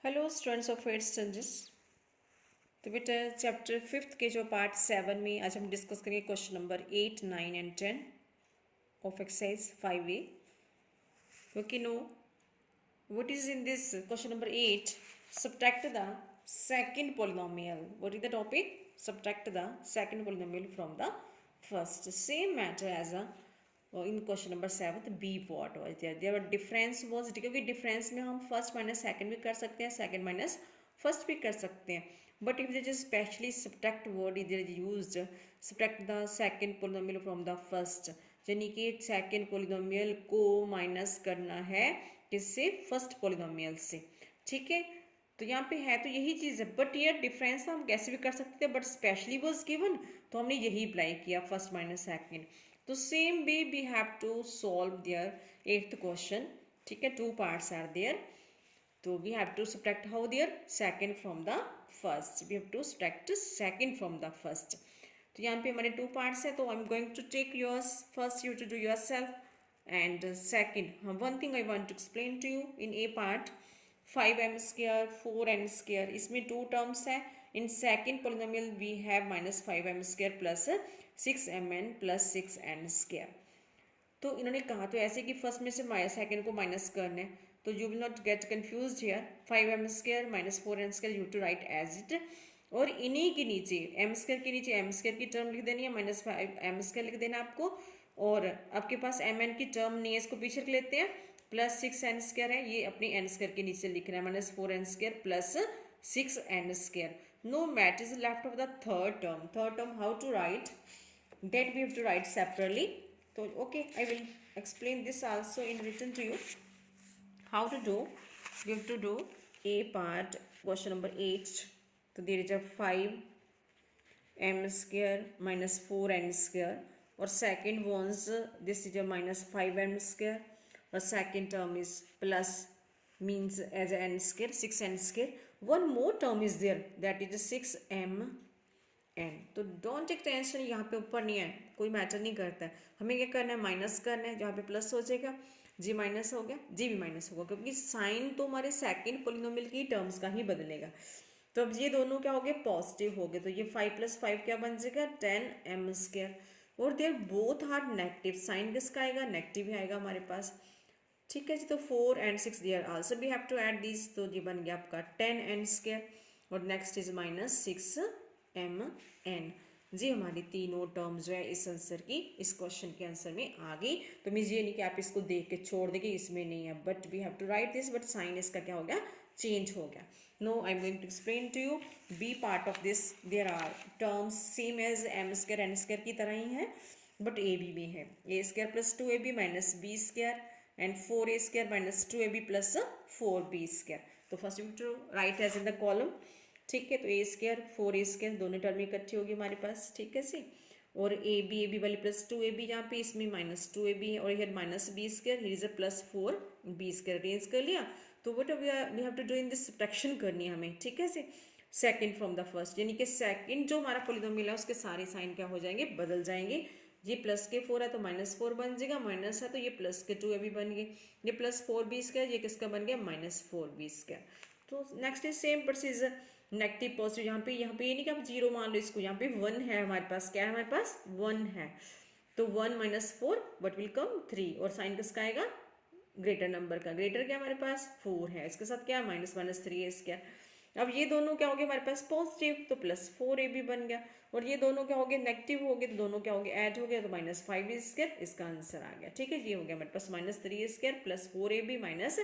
Hello students of eight standards. तो बेटा chapter 5 के जो पार्ट 7 में आज हम डिस्कस करेंगे question number 8, 9 and 10 of exercise 5A। Okay, no what is in this question number 8? Subtract the second polynomial. What is the topic? Subtract the second polynomial from the first. Same matter as in question number 7. B what was there? There were difference was, क्योंकि difference में हम first minus second भी कर सकते हैं, second minus first भी कर सकते हैं. But if there is specially subtract word is there used, subtract the second polynomial from the first, यानी कि सेकेंड पोलिनोमियल को माइनस करना है किससे? फर्स्ट पोलिनोमियल से. ठीक है, तो यहाँ पे है तो यही चीज़ है, बट ये डिफरेंस हम कैसे भी कर सकते हैं, बट स्पेशली वाज गिवन तो हमने यही अप्लाई किया, फर्स्ट माइनस सेकेंड. तो same way we have to solve their eighth question. ठीक है, टू पार्ट्स आर देयर. तो we have to subtract how their second from the first. We have to subtract second from the first. तो यहाँ पे हमारे two parts हैं, तो I am going to take yours. First you to do yourself and second one thing I want to explain to you in a part. 5m square 4n square, इसमें two terms है. In second polynomial we have minus 5m square plus 6mn plus 6n square. तो इन्होंने कहा तो ऐसे कि first में से सेकेंड को माइनस करना है, तो you will not get confuse here. 5m square minus 4n square you to write as it, और इन्हीं के नीचे एम स्क्वायर के नीचे एम स्क्वायर की टर्म लिख देनी है, माइनस 5m स्क्वायर लिख देना आपको. और आपके पास mn की टर्म नहीं है, इसको पीछे रख लेते हैं. प्लस 6n स्क्वायर है, ये अपनी n स्क्वायर के नीचे लिख रहा है, minus 4n square plus 6n square. Now what is left of the third term. Third term how to write that we have to write separately. So okay, I will explain this also in written to you how to do. We have to do a part, question number 8. So there is a 5m square minus 4n square, or second one's this is a minus 5m square, or second term is plus means as n square 6n square. One more term is there, that is 6m n. तो don't take tension, यहाँ पे ऊपर नहीं है, कोई matter नहीं करता है. हमें क्या करना है, माइनस करना है. जहाँ पे प्लस हो जाएगा जी माइनस हो गया, जी भी माइनस होगा, क्योंकि साइन तो हमारे सेकंड पोलिनोमियल की टर्म्स का ही बदलेगा. तो अब ये दोनों क्या हो गए, पॉजिटिव हो गए. तो ये 5 + 5 क्या बन जाएगा, 10m स्क्वायर. और there both are negative, sign किसका आएगा, नेगेटिव ही आएगा हमारे पास. ठीक है जी. तो 4 and 6 there also we have to add this. तो ये बन गया आपका 10n स्क्वायर, और नेक्स्ट इज माइनस 6mn. जी हमारी तीनों टर्म्स जो है इस आंसर की, इस क्वेश्चन के आंसर में आ गई. तो मीन्स ये नहीं कि आप इसको देख के छोड़ देंगे, इसमें नहीं है, but we have to write this. But sign इसका क्या हो गया, चेंज हो गया. No I am going to explain to you B part of this. There are terms same as M square N square की तरह ही है, बट ए बी में है. A square plus 2ab minus B square and 4a square minus 2ab plus 4b square. तो first you to write as in the column. ठीक है, तो ए स्क्वायर 4a स्क्वायर दोनों टर्म इकट्ठी होगी हमारे पास. ठीक है सी. और ए बी वाली प्लस 2ab, यहाँ पे इसमें माइनस 2ab है, और इधर minus B square, here is a plus 4b square. Arrange कर लिया. तो what we have to do in this, subtraction करनी है हमें. ठीक है see. Second from the first, यानी कि सेकंड जो हमारा पोलिनोमियल है उसके सारे साइन क्या हो जाएंगे, बदल जाएंगे. ये प्लस के 4 है तो माइनस 4 बन जाएगा, माइनस है तो ये प्लस के 2ab बन गए. ये प्लस 4b स्क्वायर, ये किसका बन गया, माइनस 4b स्क्वायर. तो next is same procedure, negative positive. यहाँ पे ये नहीं कि आप जीरो मान लो इसको, यहाँ पे 1 है हमारे पास. क्या है हमारे पास, 1 है. तो 1 माइनस 4 वट विल कम 3, और साइन किसका आएगा, ग्रेटर नंबर का. ग्रेटर क्या हमारे पास 4 है, इसके साथ क्या माइनस माइनस 3 है इसका. अब ये दोनों क्या हो गए हमारे पास पॉजिटिव, तो प्लस 4ab बन गया. और ये दोनों क्या हो गए, नेगेटिव हो गए, तो दोनों क्या हो गए, ऐड हो गया, तो माइनस 5 स्क्वायर इसका आंसर आ गया. ठीक है, ये हो गया हमारे पास minus 3 square plus 4ab minus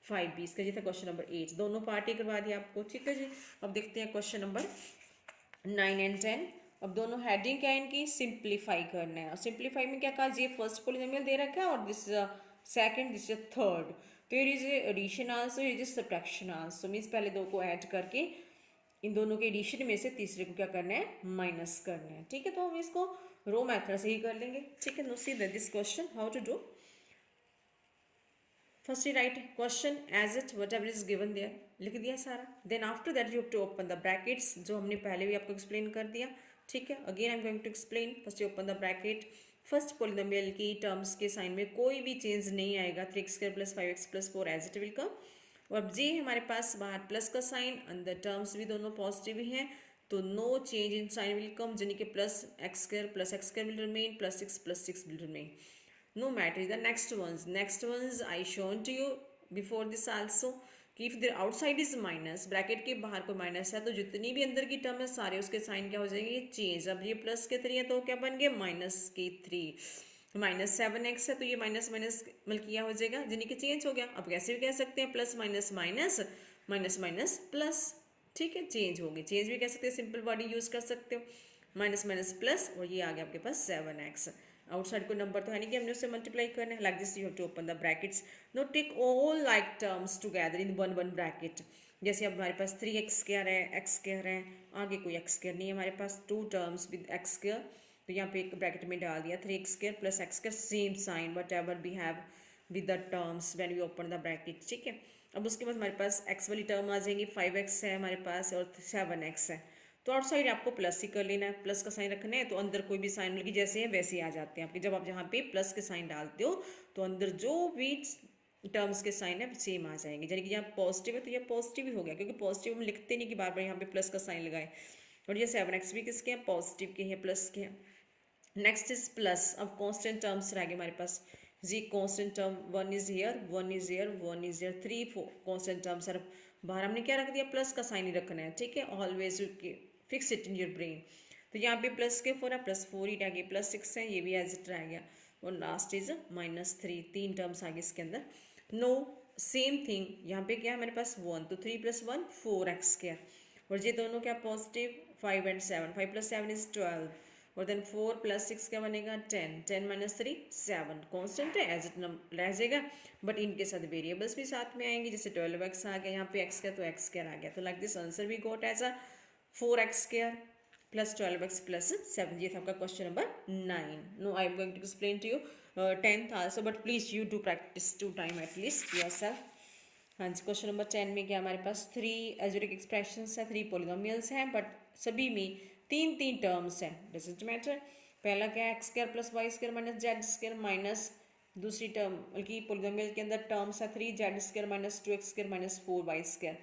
5b. इसका ये था क्वेश्चन नंबर 8. दोनों पार्ट ही करवा दिया आपको. ठीक है जी. अब देखते हैं क्वेश्चन नंबर 9 एंड 10. अब दोनों हेडिंग क्या है इनकी, सिंप्लीफाई करना है. और सिंप्लीफाई में क्या कहा, ये फर्स्ट पोलिनोमियल दे रखा है, और दिस सेकंड, दिस थर्ड. तो ये इज एडिशन आल्सो, ये इज सब्ट्रैक्शन आल्सो. मीन्स पहले दो को ऐड करके इन दोनों के एडिशन में से तीसरे को क्या करना है, माइनस करना है. ठीक है, तो हम इसको रो मेथड से ही कर लेंगे. ठीक है, now see this question how to do. First write question as it whatever is given there, लिख दिया सारा. Then after that you have to open the brackets, जो हमने पहले भी आपको एक्सप्लेन कर दिया. ठीक है, again I am going to explain. First you open the bracket. First polynomial की टर्म्स के साइन में कोई भी चेंज नहीं आएगा. 3x² + 5x + 4 as it will come. और अब जे हमारे पास बाहर प्लस का साइन, अंदर टर्म्स भी दोनों पॉजिटिव ही हैं, तो no change in sign will come, यानी कि plus x square will remain, plus six will remain. No matter the next ones I shown to you before this also कि if their outside is minus, bracket के बाहर को minus है तो जितनी भी अंदर की टर्म है सारे उसके साइन क्या हो जाएंगे चेंज. अब ये प्लस के 3 है तो क्या बन गए -3, -7x है तो ये माइनस माइनस मल्किया हो जाएगा यानी कि चेंज हो गया. अब कैसे भी कह सकते हैं plus minus minus, minus minus plus, ठीक है चेंज हो गई. चेंज भी कह सकते हैं, सिंपल बॉडी यूज कर सकते हो. माइनस माइनस प्लस और ये आ गया आपके पास 7x. आउटसाइड को नंबर तो है नहीं कि हमने उससे मल्टीप्लाई करना है. Like this you have to open the brackets. Now take all like terms together in one bracket. जैसे अब हमारे पास 3x² है, x² है, आगे कोई x² नहीं है हमारे पास, 2 टर्म्स विद x², तो यहाँ पे एक ब्रैकेट में डाल दिया 3x² plus x² same sign whatever we have with the terms when we open the bracket. ठीक है, अब उसके बाद हमारे पास x वाली टर्म आ जाएंगी, 5x है हमारे पास और 7x है. तो आउटसाइड आपको प्लस ही कर लेना है, प्लस का साइन रखना है, तो अंदर कोई भी साइन मतलब कि जैसे है वैसे ही आ जाते हैं आपके. जब आप जहाँ पे प्लस के साइन डालते हो तो अंदर जो भी टर्म्स के साइन है सेम आ जाएंगे. यानी कि यहाँ पॉजिटिव है तो यह पॉजिटिव ही हो गया, क्योंकि पॉजिटिव हम लिखते नहीं कि बार बार यहाँ पे प्लस का साइन लगाए. और ये 7x भी किसके हैं पॉजिटिव के हैं, प्लस के हैं. Next is plus. अब कॉन्स्टेंट टर्म्स रह गए हमारे पास. जी constant term 1 is here, 1 is here, 1 is here, 3 4 constant terms. Sir बाहर हमने क्या रख दिया, प्लस का साइन ही रखना है. ठीक है, always fix it in your brain. तो यहाँ पे प्लस के 4 है, +4 ही रह गया, +6 है, ये भी एज इट रह गया. और लास्ट इज -3, 3 टर्म्स आ गए इसके अंदर. नो सेम थिंग यहाँ पे क्या है हमारे पास 1, तो 3 + 1 4x². और ये दोनों क्या पॉजिटिव 5 and 7, 5 + 7 is 12. और देन 4 + 6 क्या बनेगा 10, 10 - 3 7. कॉन्स्टेंट है एज इट रह जाएगा, बट इनके साथ वेरिएबल्स भी साथ में आएंगे. जैसे 12x आ गया यहाँ पे x² तो x² आ गया. तो like this answer we got as a 4x² + 12x + 7. ये था आपका question number 9. Now I am going to explain to you 10th also, but please you do practice 2 time at least yourself. हाँ जी, question number 10 में क्या हमारे पास 3 algebraic expressions है, 3 polynomials हैं, बट सभी में 3 टर्म्स हैं. Doesn't matter. पहला क्या है x² + y² - z² माइनस दूसरी टर्म बल्कि पॉलिनोमियल के अंदर टर्म्स है 3z² - 2x² - 4y².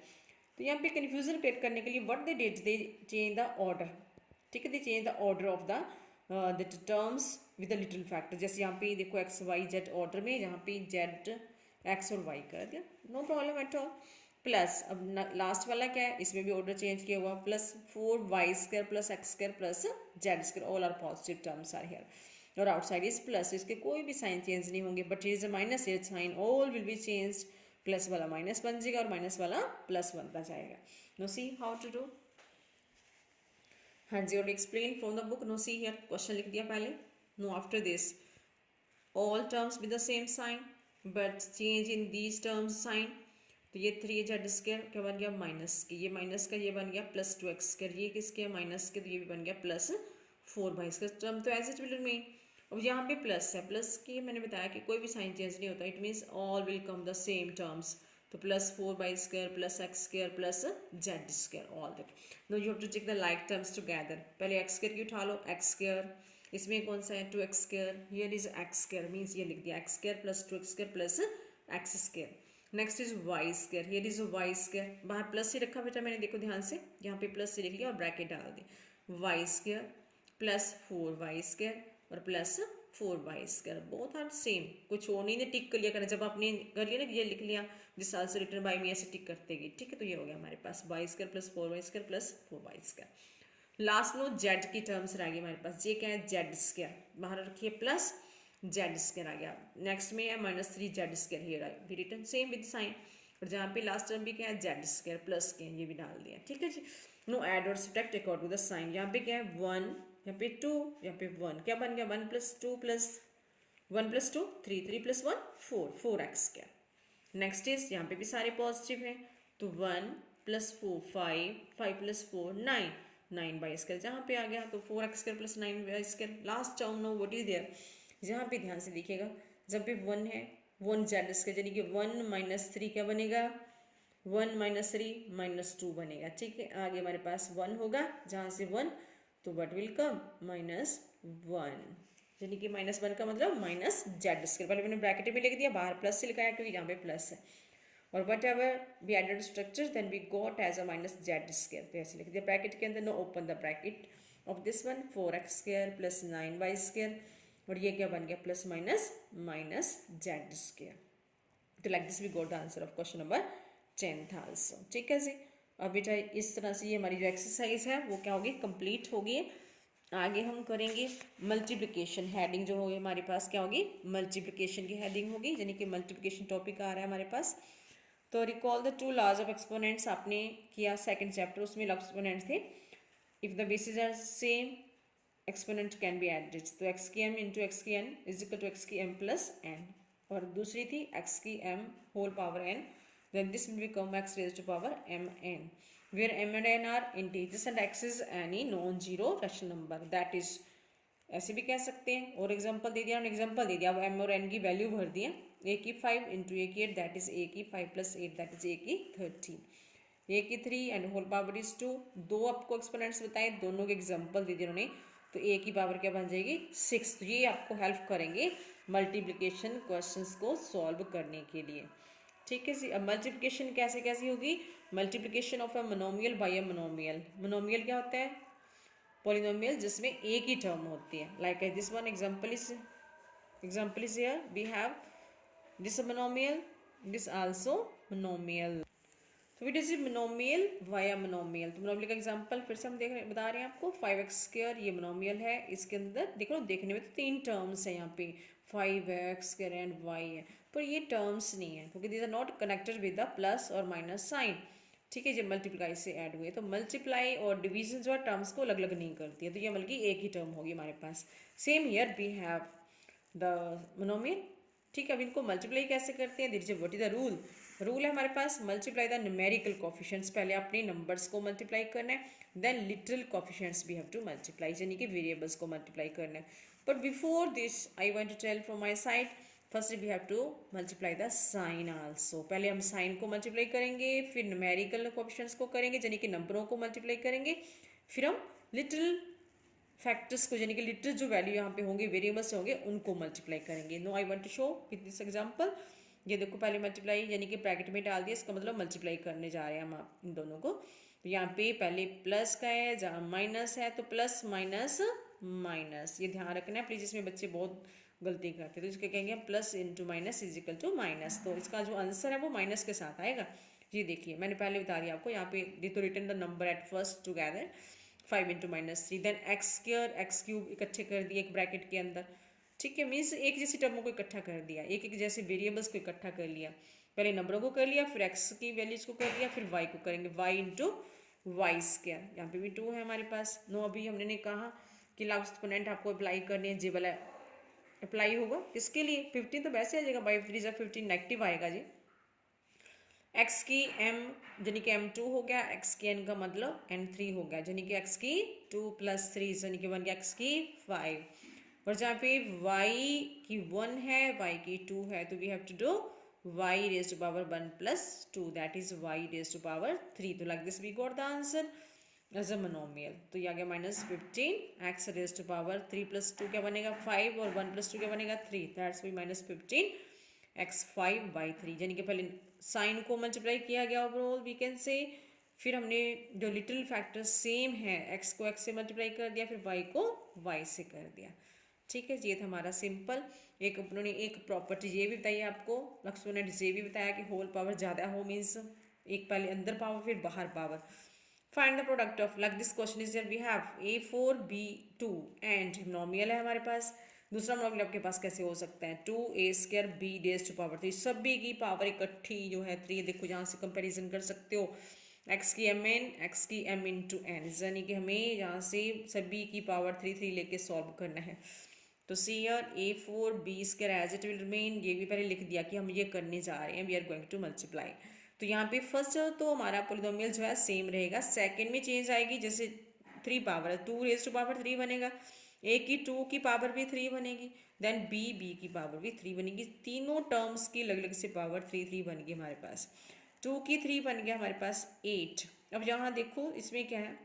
तो यहाँ पे कन्फ्यूजन क्रिएट करने के लिए what they did, they change the order. ठीक है, दे change the order of the terms with a little factor. जैसे यहाँ पे देखो x y z ऑर्डर में, यहाँ पे z x और y कर दिया, no problem at all. Plus अब लास्ट वाला क्या है, इसमें भी ऑर्डर चेंज किया हुआ, +4y² + x² + z², all are positive terms are here. और आउटसाइड इज प्लस, इसके कोई भी साइन चेंज नहीं होंगे, but is a minus here sign, all will be changed. Plus वाला माइनस बन जाएगा और माइनस वाला प्लस बनता जाएगा. Now see how to do. हाँ जी, और explain from the book. Now see here question लिख दिया पहले. Now after this all terms with the same sign but change in these terms sign. तो ये 3z² क्या बन गया माइनस के, ये माइनस का ये बन गया +2x², ये किसके माइनस के, तो ये भी बन गया +4y². टर्म तो एज इट विल रिमेन. अब यहाँ पे प्लस है, प्लस की मैंने बताया कि कोई भी साइन चेंज नहीं होता, it means all will come the same terms. तो +4y² + x² + z², all that. Now you have to take the like terms together. पहले x² की उठा लो, x², इसमें कौन सा है 2x², here is x², means ये लिख दिया x² + 2x² + x². Next is y², here is y², बाहर प्लस ही रखा बेटा मैंने, देखो ध्यान से, यहाँ पे प्लस से लिख लिया और ब्रैकेट डाल दी. y² + 4y² और +4y², बोथ आर सेम. कुछ हो नहीं, टिक कर लिया करना, जब आपने कर लिया ना ये लिख लिया जिस साल से रिटर्न बाय मी, ऐसे टिक करते गए. ठीक है, तो ये हो गया हमारे पास y² + 4y² + 4y². Last now z की टर्म्स रह गई हमारे पास. ये क्या है z², बाहर रखिए प्लस z² आ गया. नेक्स्ट में है -3z², हियर आई भी रिटर्न सेम विद साइन. और जहाँ पे लास्ट टर्म भी क्या है z² प्लस के, ये भी डाल दिया. ठीक है जी. नो ऐड और subtract according to the sign. यहाँ पे क्या है 1, यहाँ पे 2, यहाँ पे 1, क्या बन गया 1 + 2 + 1 + 2 3, 3 + 1 4, 4x². नेक्स्ट इज यहाँ पे भी सारे पॉजिटिव हैं, तो 1 + 4 5, 5 + 4 9, 9y², जहाँ पे आ गया तो 4x² + 9y². Last term now what is there, यहाँ पे ध्यान से देखिएगा, जब भी 1 है 1 z² यानी कि 1 - 3 क्या बनेगा 1 - 3 - 2 बनेगा. ठीक है, आगे हमारे पास 1 होगा, जहाँ से 1 तो व्हाट विल कम -1, यानी कि -1 का मतलब -z². पहले मैंने ब्रैकेट में लिख दिया, बाहर प्लस से लिखाया क्योंकि यहाँ पे प्लस है. और whatever we added structure then we got as a minus Z square, तो ऐसे लिख दिया ब्रैकेट के अंदर, no open the bracket of this one 4x square plus 9y square, और ये क्या बन गया plus minus minus Z square. तो like this we got the answer of question number 10th also. ठीक है जी। अब बेटा इस तरह से ये हमारी जो एक्सरसाइज है वो क्या होगी, कंप्लीट होगी। आगे हम करेंगे मल्टीप्लिकेशन, हेडिंग जो होगी हमारे पास क्या होगी, मल्टीप्लिकेशन की हेडिंग होगी, यानी कि मल्टीप्लिकेशन टॉपिक आ रहा है हमारे पास। तो recall the 2 laws of exponents आपने किया सेकंड चैप्टर, उसमें एक्सपोनेंट्स थे। If the basis are same exponent can be added, तो एक्स की एम इंटू एक्स की n is equal to x की एम प्लस एन, और दूसरी थी एक्स की m whole power n, then this will become x raised to power mn, where m and n are integers and x is any non-zero rational number, that is ऐसे भी कह सकते हैं। और एग्जांपल दे दिया, हमने एग्जांपल दे दिया, अब m और n की वैल्यू भर दी है, a की 5 इंटू a की 8 दैट इज a की 5 प्लस 8 दैट इज a की 13, a की 3 एंड होल पावर इज 2। दो आपको एक्सपोनेंट्स बताए, दोनों के एग्जांपल दे दिए उन्होंने, तो a की पावर क्या बन जाएगी 6। तो ये आपको हेल्प करेंगे मल्टीप्लिकेशन क्वेश्चंस को सॉल्व करने के लिए। ठीक है जी। अब मल्टीप्लिकेशन कैसे कैसी होगी, multiplication of a monomial by a monomial. Monomial क्या होता है, पॉलिनोमियल जिसमें एक ही टर्म होती है, like this one example is here we have this monomial, this also monomial. तो it is monomial via monomial. तो मोनोमियल का एग्जांपल फिर से हम बता रहे हैं आपको, 5x स्क्वायर ये मोनोमियल है, इसके अंदर देखो देखने में तो 3 टर्म्स है यहाँ पे, 5x स्क्वायर एंड y है, पर ये टर्म्स नहीं है क्योंकि these are not connected with the plus और माइनस साइन। ठीक है, जब मल्टीप्लाई से ऐड हुए तो मल्टीप्लाई और डिवीजन जो है टर्म्स को अलग अलग नहीं करती है, तो ये बल्कि एक ही टर्म होगी हमारे पास। Same here we have the monomial. ठीक है, अब इनको मल्टीप्लाई कैसे करते हैं, दीजिए what is the rule. Rule है हमारे पास मल्टीप्लाई द न्यूमेरिकल कोफिशिएंट्स, पहले अपने नंबर्स को मल्टीप्लाई करना है, then literal coefficients we have to multiply, यानी कि वेरिएबल्स को मल्टीप्लाई करना है। But before this I want to tell from my side, first we have to multiply the sign also. पहले हम साइन को मल्टीप्लाई करेंगे, फिर न्यूमेरिकल कोफिशिएंट्स को करेंगे, यानी कि नंबरों को मल्टीप्लाई करेंगे, फिर हम लिटरल फैक्टर्स को, यानी कि लिटरल जो वैल्यू यहाँ पे होंगे वेरिएबल्स होंगे उनको मल्टीप्लाई करेंगे। Now I want to show with this example. ये देखो पहले मल्टीप्लाई यानी कि ब्रैकेट में डाल दिया, इसका मतलब मल्टीप्लाई करने जा रहे हैं हम इन दोनों को। तो यहाँ पे पहले प्लस का है, जहाँ माइनस है तो प्लस माइनस माइनस, ये ध्यान रखना है प्लीज, इसमें बच्चे बहुत गलती करते हैं। तो इसके कहेंगे plus into minus is equal to minus, तो इसका जो आंसर है वो माइनस के साथ आएगा। ये देखिए मैंने पहले बता दिया आपको, यहाँ पे तो return the number at first together 5 into minus 3, then x square x cube इकट्ठे कर दिए एक ब्रैकेट के अंदर। ठीक है, मीन्स एक जैसी टर्मों को इकट्ठा कर दिया, एक एक जैसे वेरिएबल्स को इकट्ठा कर लिया, पहले नंबरों को कर लिया, फिर एक्स की वैल्यूज को कर लिया, फिर वाई को करेंगे वाई इंटू वाई स्क्वायर। यहाँ पे भी 2 है हमारे पास। नो अभी हमने कहा कि लाभ एक्सपोनेंट आपको अप्लाई करने हैं, जी वाला अप्लाई होगा किसके लिए, 15 तो वैसे आ जाएगा, बाई 3 जा 15 नेगेटिव आएगा जी। एक्स की एम यानी कि m2 हो गया, एक्स की n का मतलब n3 हो गया, यानी कि एक्स की 2 प्लस 3 यानी कि बन गया एक्स की 5, और जहाँ पे y की 1 है y की 2 है, तो we have to do y raise to power 1 plus 2 that is y raise to power 3। तो like this we got the answer as a monomial. तो ये आ गया minus 15 x raise to power 3 plus 2 क्या बनेगा 5, और 1 प्लस 2 क्या बनेगा 3, that's we minus 15 x 5 by 3, यानी कि पहले साइन को मल्टीप्लाई किया गया ओवरऑल वी कैन से, फिर हमने जो लिटिल फैक्टर सेम है एक्स को एक्स से मल्टीप्लाई कर दिया, फिर वाई को वाई से कर दिया। ठीक है, ये था हमारा सिंपल। एक उन्होंने एक प्रॉपर्टी ये भी बताई आपको, लक्ष्मण ने ये भी बताया कि होल पावर ज़्यादा हो मीन्स एक पहले अंदर पावर फिर बाहर power. Find the product of, like this question is we have a4b2 and monomial है हमारे पास। दूसरा मोनोमियल आपके पास कैसे हो सकता है, 2a² b raise to power 3, सभी की पावर इकट्ठी जो है 3, देखो यहाँ से कंपैरिजन कर सकते हो, x की mn x की m इंटू एन, यानी कि हमें यहाँ से सभी की पावर 3 लेके सॉल्व करना है। तो see here a4b² as it will remain, ये भी पहले लिख दिया कि हम ये करने जा रहे हैं, we are going to multiply. तो यहाँ पे फर्स्ट तो हमारा पॉलिनोमियल जो है सेम रहेगा, सेकंड में चेंज आएगी, जैसे 3 पावर 2 रेज़ टू पावर 3 बनेगा, ए की 2 की पावर भी 3 बनेगी, देन बी की पावर भी 3 बनेगी, तीनों टर्म्स की अलग अलग से पावर 3 बन गई हमारे पास। 2 की 3 बन गया हमारे पास 8। अब यहाँ देखो इसमें क्या है,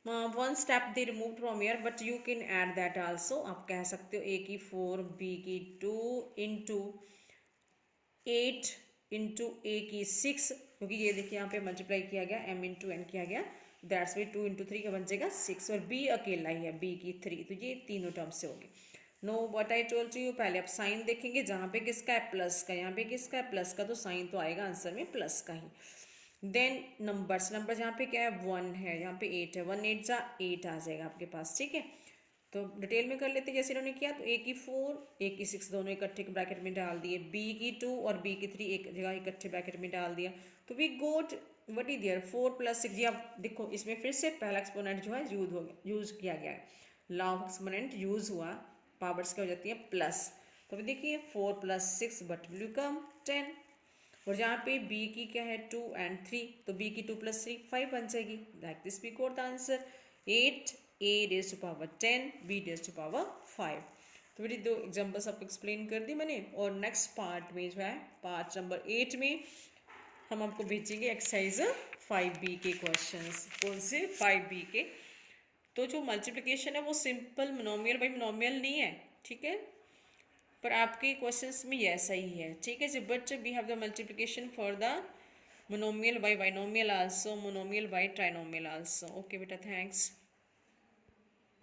1 step they remove from here but you can add that also, आप कह सकते हो a की 4 b की 2 इंटू 8 इंटू ए की 6, क्योंकि ये देखिए यहाँ पे मल्टीप्लाई किया गया m इंटू एन किया गया, दैट्स वी 2 इंटू 3 का बन जाएगा 6, और b अकेला ही है, b की 3, तो ये तीनों टर्म से होगी। Know what I told you, पहले आप साइन देखेंगे, जहाँ पे किसका है प्लस का, यहाँ पे किसका है प्लस का, तो साइन तो आएगा आंसर में प्लस का ही। देन नंबर्स, नंबर जहाँ पे क्या है 1 है, यहाँ पे 8 है, 1 8 जा 8 आ जाएगा आपके पास, ठीक है। तो डिटेल में कर लेते हैं जैसे इन्होंने किया, तो ए की 4 ए की 6 दोनों इकट्ठे ब्रैकेट में डाल दिए, बी की 2 और बी की 3 एक जगह इकट्ठे ब्रैकेट में डाल दिया, तो we got what is there 4 plus 6। जी आप देखो इसमें फिर से पहला एक्सपोनेंट जो है यूज किया गया है, लॉ ऑफ एक्सपोनेंट यूज हुआ, पावर्स क्या हो जाती है प्लस, तो अभी देखिए 4 प्लस 6 बट विल कम 10, और जहाँ पे b की क्या है 2 एंड 3, तो b की 2 प्लस 3 5 बन जाएगी, like this we got the answer 8 a raise to power 10 b raise to power 5। तो मेरी दो एग्जांपल्स आपको एक्सप्लेन कर दी मैंने, और नेक्स्ट पार्ट में जो है पार्ट नंबर 8 में हम आपको भेजेंगे एक्सरसाइज 5b के क्वेश्चंस। कौन से 5b के, तो जो मल्टीप्लिकेशन है वो सिंपल मोनोमियल बाई मोनोमियल नहीं है, ठीक है, पर आपके क्वेश्चंस में ये ऐसा ही है, ठीक है जी। But we have the multiplication for the monomial by binomial also, monomial by trinomial also. Okay बेटा, थैंक्स।